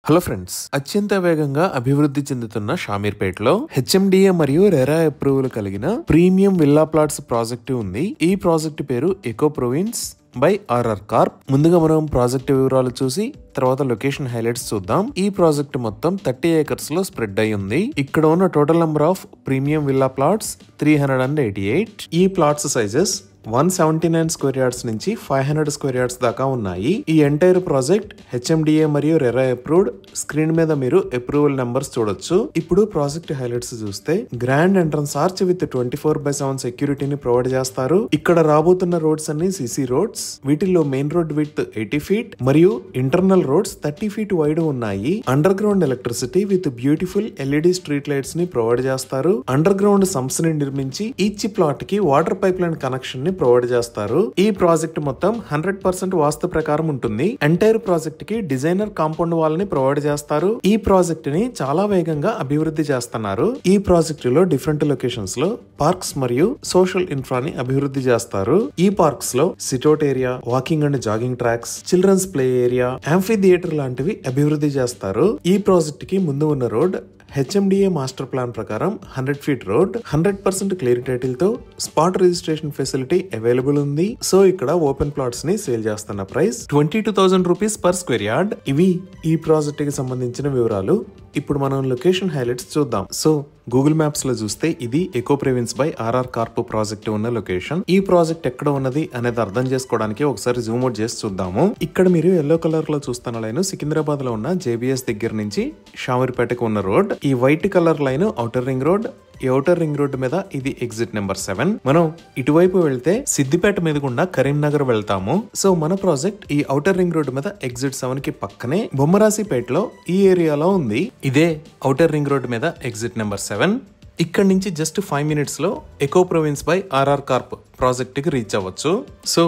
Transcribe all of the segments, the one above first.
Hello friends, అత్యంత వేగంగా అభివృద్ధి చెందుతున్న షామీర్పేటలో హెచ్ఎండిఏ మరియు రెరా అప్రూవల్ కలిగిన ప్రీమియం విల్లా ప్లాట్స్ ప్రాజెక్టు ఉంది. ఈ ప్రాజెక్టు పేరు eco province by RR corp. ముందుగా మనం ప్రాజెక్ట్ వివరాలు చూసి తర్వాత లొకేషన్ హైలైట్స్ చూద్దాం. ఈ ప్రాజెక్ట్ మొత్తం 30 acres లో స్ప్రెడ్ అయి ఉంది. ఇక్కడ ఉన్న total number of premium villa plots 388. ఈ ప్లాట్స్ సైజెస్ 179 స్క్వేర్ యార్డ్స్ నుంచి 500 స్క్వేర్ యార్డ్స్ దాకా ఉన్నాయి. ఈ ఎంటైర్ ప్రాజెక్ట్ హెచ్ఎండిఏ మరియు రెరా అప్రూవ్డ్. స్క్రీన్ మీద మీరు అప్రూవల్ నెంబర్స్ చూడొచ్చు. ఇప్పుడు ప్రాజెక్ట్ హైలైట్స్ చూస్తే గ్రాండ్ ఎంట్రన్స్ ఆర్చ్ విత్ 24/7 సెక్యూరిటీని ప్రొవైడ్ చేస్తారు. ఇక్కడ రాబోతున్న రోడ్స్ అన్ని సిసి రోడ్స్. వీటిల్లో మెయిన్ రోడ్ విత్ 80 feet మరియు ఇంటర్నల్ రోడ్స్ 30 feet వైడ్ ఉన్నాయి. Under ground electricity with beautiful LED street lights ని ప్రొవైడ్ చేస్తారు. అండర్ గ్రౌండ్ సంప్స్ ని నిర్మించి ఈచ్ ప్లాట్ కి వాటర్ పైప్ లైన్ కనెక్షన్ ని ప్రొవైడ్ చేస్తారు. ఈ ప్రాజెక్ట్ మొత్తం 100% వాస్తు ప్రకారం ఉంటుంది. ఎంటైర్ ప్రాజెక్ట్ కి డిజైనర్ కాంపౌండ్ వాల్ ని ప్రొవైడ్ చేస్తారు. ఈ ప్రాజెక్ట్ ని చాలా వేగంగా అభివృద్ధి చేస్తున్నారు. ఈ ప్రాజెక్ట్ లో డిఫరెంట్ లొకేషన్స్ లో పార్క్స్ మరియు సోషల్ ఇన్ఫ్రాని అభివృద్ధి చేస్తారు. ఈ పార్క్స్ లో sit out area, walking and jogging tracks, children's play area, amphitheatre లాంటివి అభివృద్ధి చేస్తారు. ఈ ప్రాజెక్ట్ కి ముందు ఉన్న రోడ్ హెచ్ఎండిఏ మాస్టర్ ప్లాన్ ప్రకారం 100 feet రోడ్, 100% క్లియర్ టైటిల్ తో స్పాట్ రిజిస్ట్రేషన్ ఫెసిలిటీ అవైలబుల్ ఉంది. సో ఇక్కడ ఓపెన్ ప్లాట్స్ ని సేల్ చేస్తున్న price 22,000 rupees per square yard. ఇవి ఈ ప్రాజెక్ట్ కి సంబంధించిన వివరాలు. ఇప్పుడు మనం లొకేషన్ హైలైట్స్ చూద్దాం. సో గూగుల్ మ్యాప్స్ లో చూస్తే ఇది eco province by RR corp project ఉన్న లొకేషన్. ఈ ప్రాజెక్ట్ ఎక్కడ ఉన్నది అనేది అర్థం చేసుకోవడానికి ఒకసారి జూమ్ అవుట్ చేసి చూద్దాము. ఇక్కడ మీరు ఎల్లో కలర్ లో చూస్తున్న లైన్ సికింద్రాబాద్ లో ఉన్న జేబీఎస్ దగ్గర నుంచి షామీర్పేటకు ఉన్న రోడ్. ఈ white colour line outer ring road. ఈ ఔటర్ రింగ్ రోడ్ మీద ఇది ఎగ్జిట్ నెంబర్ 7. మనం ఇటువైపు వెళ్తే సిద్దిపేట మీద గుండా కరీంనగర్ వెళ్తాము. సో మన ప్రాజెక్ట్ ఈ ఔటర్ రింగ్ రోడ్ మీద ఎగ్జిట్ 7 కి పక్కనే బొమ్మరాసిపేటలో ఈ ఏరియాలో ఉంది. ఇదే ఔటర్ రింగ్ రోడ్ మీద ఎగ్జిట్ నెంబర్ 7. ఇక్కడ నుంచి జస్ట్ 5 minutes లో eco province by RR corp project కి రీచ్ అవ్వచ్చు. సో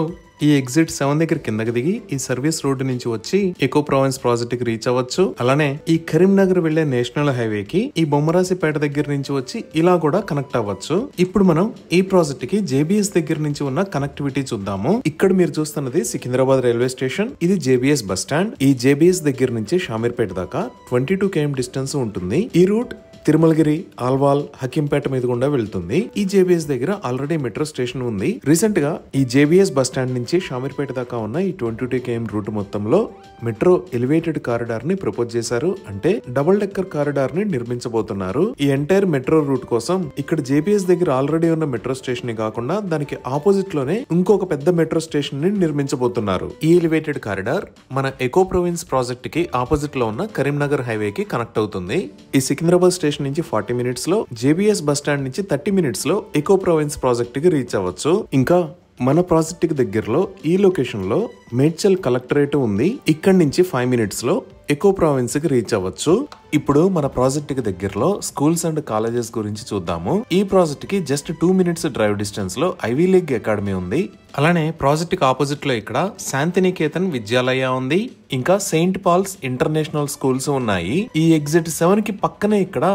ఈ ఎగ్జిట్ 7 దగ్గర కిందకి దిగి ఈ సర్వీస్ రోడ్ నుంచి వచ్చి ఎకో ప్రొవిన్స్ ప్రాజెక్ట్ కి రీచ్ అవ్వచ్చు. అలానే ఈ కరీంనగర్ వెళ్లే నేషనల్ హైవే కి ఈ బొమ్మరాసిపేట దగ్గర నుంచి వచ్చి ఇలా కూడా కనెక్ట్ అవ్వచ్చు. ఇప్పుడు మనం ఈ ప్రాజెక్ట్ కి జేబీఎస్ దగ్గర నుంచి ఉన్న కనెక్టివిటీ చూద్దాము. ఇక్కడ మీరు చూస్తున్నది సికింద్రాబాద్ రైల్వే స్టేషన్. ఇది జేబీఎస్ బస్ స్టాండ్. ఈ జేబీఎస్ దగ్గర నుంచి షామీర్పేట దాకా 22 km డిస్టెన్స్ ఉంటుంది. ఈ రూట్ తిరుమలగిరి, ఆల్వాల్, హకీంపేట మీద గుండా వెళ్తుంది. ఈ జేబీఎస్ దగ్గర ఆల్రెడీ మెట్రో స్టేషన్ ఉంది. రీసెంట్ గా ఈ జేబీఎస్ బస్ స్టాండ్ నుంచి షామీర్పేట దాకా ఉన్న ఈ 22 km రూట్ మొత్తంలో మెట్రో ఎలివేటెడ్ కారిడార్ ని ప్రపోజ్ చేశారు. అంటే డబుల్ డెక్కర్ కారిడార్ ని నిర్మించబోతున్నారు. ఈ ఎంటైర్ మెట్రో రూట్ కోసం ఇక్కడ జేబీఎస్ దగ్గర ఆల్రెడీ ఉన్న మెట్రో స్టేషన్ ని కాకుండా దానికి ఆపోజిట్ లోనే ఇంకొక పెద్ద మెట్రో స్టేషన్ ని నిర్మించబోతున్నారు. ఈ ఎలివేటెడ్ కారిడార్ మన ఎకో ప్రొవిన్స్ ప్రాజెక్ట్ కి ఆపోజిట్ లో ఉన్న కరీంనగర్ హైవే కి కనెక్ట్ అవుతుంది. ఈ సికింద్రాబాద్ స్టేషన్ నుంచి 40 minutes లో, జేబీఎస్ బస్ స్టాండ్ నుంచి 30 minutes లో ఎకో ప్రొవిన్స్ ప్రాజెక్ట్ కి రీచ్ అవ్వచ్చు. ఇంకా మన ప్రాజెక్ట్ కి దగ్గరలో ఈ లొకేషన్ లో మేడ్చల్ కలెక్టరేట్ ఉంది. ఇక్కడ నుంచి 5 minutes లో ఎకో ప్రావిన్స్ కి రీచ్ అవ్వచ్చు. ఇప్పుడు మన ప్రాజెక్ట్ కి దగ్గరలో స్కూల్స్ అండ్ కాలేజెస్ గురించి చూద్దాము. ఈ ప్రాజెక్ట్ కి జస్ట్ 2 minutes డ్రైవ్ డిస్టెన్స్ లో ఐవీ లీగ్ అకాడమీ ఉంది. అలానే ప్రాజెక్ట్ కి ఆపోజిట్ లో ఇక్కడ శాంతినికేతన్ విద్యాలయ ఉంది. ఇంకా సెయింట్ పాల్స్ ఇంటర్నేషనల్ స్కూల్స్ ఉన్నాయి. ఈ ఎగ్జిట్ 7 కి పక్కనే ఇక్కడ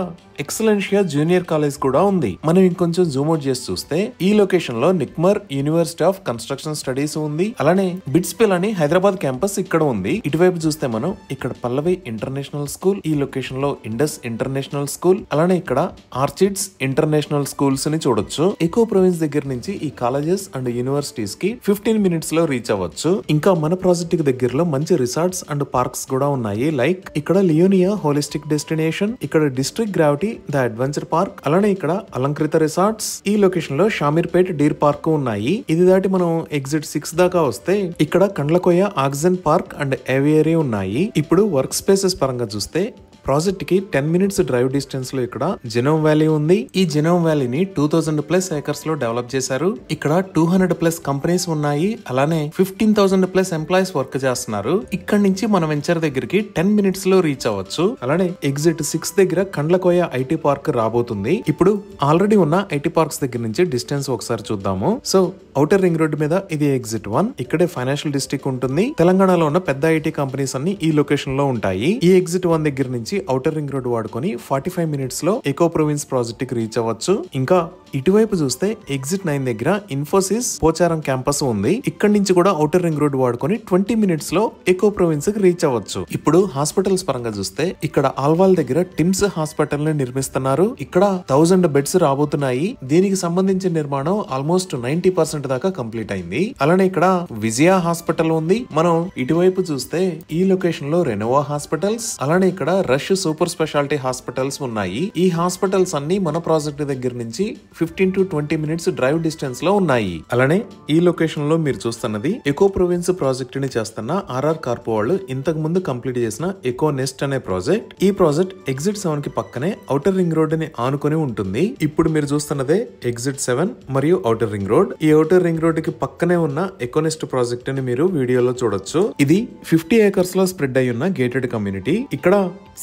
ఎక్సలెన్షియా జూనియర్ కాలేజ్ కూడా ఉంది. మనం ఇంకొంచెం జూమ్ అవుట్ చేసి చూస్తే ఈ లొకేషన్ లో నిక్మర్ యూనివర్సిటీ ఆఫ్ కన్స్ట్రక్షన్ స్టడీస్ ఉంది. అలానే బిట్స్పిల్ అని హైదరాబాద్ క్యాంపస్ ఇక్కడ ఉంది. ఇటువైపు చూస్తే మనం ఇక్కడ పల్లవి ఇంటర్నేషనల్ స్కూల్, ఈ లొకేషన్ లో ఇండస్ ఇంటర్నేషనల్ స్కూల్, అలానే ఇక్కడ ఆర్చిడ్స్ ఇంటర్నేషనల్ స్కూల్స్ ని చూడొచ్చు. ఎకో ప్రొవిన్స్ దగ్గర నుంచి ఈ కాలేజెస్ అండ్ యూనివర్సిటీస్ కి 15 minutes లో రీచ్ అవ్వచ్చు. ఇంకా మన ప్రాజెక్ట్ కి దగ్గరలో మంచి రిసార్ట్స్ అండ్ పార్క్స్ కూడా ఉన్నాయి. లైక్ ఇక్కడ లియోనియా హోలిస్టిక్ డెస్టినేషన్, ఇక్కడ district gravity the adventure park, అలానే ఇక్కడ అలంకృత రిసార్ట్స్. ఈ లొకేషన్ లో షామీర్పేట్ డీర్ పార్క్ ఉన్నాయి. ఇది దాటి మనం ఎగ్జిట్ 6 దాకా వస్తే ఇక్కడ Kandlakoya oxygen park and aviary ఉన్నాయి. ఇప్పుడు వర్క్ స్పేసెస్ పరంగా చూస్తే ప్రాజెక్ట్ కి 10 minutes డ్రైవ్ డిస్టెన్స్ లో ఇక్కడ జెనోమ్ వ్యాలీ ఉంది. ఈ జెనోమ్ వ్యాలీని 2000+ acres లో డెవలప్ చేశారు. ఇక్కడ 200+ కంపెనీస్ ఉన్నాయి. అలానే 15,000+ ఎంప్లాయీస్ వర్క్ చేస్తున్నారు. ఇక్కడ నుంచి మన వెంచర్ దగ్గరికి 10 minutes లో రీచ్ అవ్వచ్చు. అలానే ఎగ్జిట్ 6 దగ్గర కండ్లకోయ ఐటీ పార్క్ రాబోతుంది. ఇప్పుడు ఆల్రెడీ ఉన్న ఐటీ పార్క్స్ దగ్గర నుంచి డిస్టెన్స్ ఒకసారి చూద్దాము. సో ఔటర్ రింగ్ రోడ్ మీద ఇది ఎగ్జిట్ 1. ఇక్కడే ఫైనాన్షియల్ డిస్ట్రిక్ట్ ఉంటుంది. తెలంగాణలో ఉన్న పెద్ద ఐటీ కంపెనీస్ అన్ని ఈ లొకేషన్ లో ఉంటాయి. ఈ ఎగ్జిట్ 1 దగ్గర నుంచి నుంచి ఔటర్ రింగ్ రోడ్ వాడుకొని 45 మినిట్స్ లో ఎకో ప్రొవిన్స్ ప్రాజెక్ట్ కి రీచ్ అవ్వచ్చు. ఇంకా ఇటువైపు చూస్తే ఎగ్జిట్ 9 దగ్గర ఇన్ఫోసిస్ పోచారం క్యాంపస్ ఉంది. ఇక్కడ నుంచి కూడా ఔటర్ రింగ్ రోడ్ వాడుకొని 20 మినిట్స్ లో ఎకో ప్రొవిన్స్ కి రీచ్ అవ్వచ్చు. ఇప్పుడు హాస్పిటల్స్ పరంగా చూస్తే ఇక్కడ ఆల్వాల్ దగ్గర టిమ్స్ హాస్పిటల్ ని నిర్మిస్తున్నారు. ఇక్కడ 1000 బెడ్స్ రాబోతున్నాయి. దీనికి సంబంధించిన నిర్మాణం ఆల్మోస్ట్ 90% దాకా కంప్లీట్ అయింది. అలానే ఇక్కడ విజయ హాస్పిటల్ ఉంది. మనం ఇటువైపు చూస్తే ఈ లొకేషన్ లో రెనోవా హాస్పిటల్స్, అలానే ఇక్కడ రష్ సూపర్ స్పెషాలిటీ హాస్పిటల్స్ ఉన్నాయి. ఈ హాస్పిటల్స్ అన్ని మన ప్రాజెక్ట్ దగ్గర నుంచి 15 to 20 మినిట్స్ డ్రైవ్ డిస్టెన్స్ లో ఉన్నాయి. అలానే ఈ లొకేషన్ లో మీరు చూస్తున్నది ఎకో ప్రొవిన్స్ ప్రాజెక్ట్ ని చేస్తున్న ఆర్ఆర్ కార్పో వాళ్ళు ఇంతకు ముందు కంప్లీట్ చేసిన ఎకో నెస్ట్ అనే ప్రాజెక్ట్. ఈ ప్రాజెక్ట్ ఎగ్జిట్ 7 కి పక్కనే ఔటర్ రింగ్ రోడ్ ని ఆనుకొని ఉంటుంది. ఇప్పుడు మీరు చూస్తున్నదే ఎగ్జిట్ 7 మరియు ఔటర్ రింగ్ రోడ్. ఈ ఔటర్ రింగ్ రోడ్ కి పక్కనే ఉన్న ఎకోనెస్ట్ ప్రాజెక్ట్ ని మీరు వీడియోలో చూడొచ్చు. ఇది 50 ఏకర్స్ లో స్ప్రెడ్ అయి ఉన్న గేటెడ్ కమ్యూనిటీ. ఇక్కడ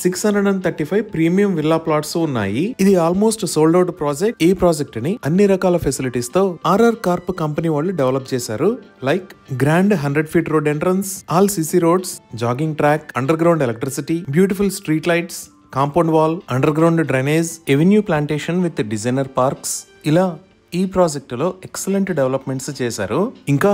635 ప్రీమియం విల్లా ప్లాట్స్ ఉన్నాయి. ఇది ఆల్మోస్ట్ సోల్డ్ అవుట్ ప్రాజెక్ట్. ఈ ప్రాజెక్ట్ ని అన్ని రకాల ఫెసిలిటీస్ తో ఆర్ఆర్ కార్ప్ కంపెనీ వాళ్ళు డెవలప్ చేశారు. Like grand 100 feet road entrance, al Sisi roads, jogging track, under ground electricity, beautiful street lights, compound wall, under ground drainage, avenue plantation with designer parks. ఇలా ఈ project లో excellent developments చేశారు. ఇంకా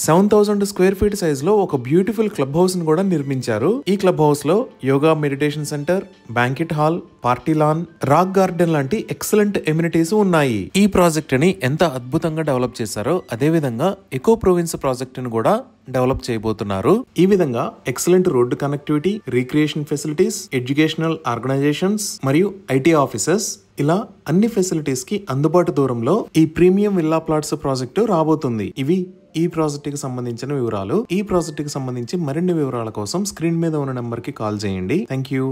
7000 square feet size లో ఒక beautiful club house ని కూడా నిర్మించారు. ఈ క్లబ్ హౌస్ లో yoga, meditation centre, banquet hall, party lawn, rock garden లాంటి ఎక్సలెంట్ ఎమ్యూనిటీస్ ఉన్నాయి. ఈ ప్రాజెక్ట్ ని ఎంత అద్భుతంగా డెవలప్ చేశారో అదే విధంగా ఎకో ప్రొవిన్స్ ప్రాజెక్ట్ ని కూడా డెవలప్ చేయబోతున్నారు. ఈ విధంగా excellent road connectivity, recreation facilities, educational organizations మరియు ఐటీ ఆఫీసెస్, ఇలా అన్ని ఫెసిలిటీస్ కి అందుబాటు దూరంలో ఈ ప్రీమియం విల్లా ప్లాట్స్ ప్రాజెక్టు రాబోతుంది. ఇవి ఈ ప్రాజెక్ట్ కి సంబంధించిన వివరాలు. ఈ ప్రాజెక్ట్ కి సంబంధించి మరిన్ని వివరాల కోసం స్క్రీన్ మీద ఉన్న నెంబర్ కి కాల్ చేయండి. Thank you.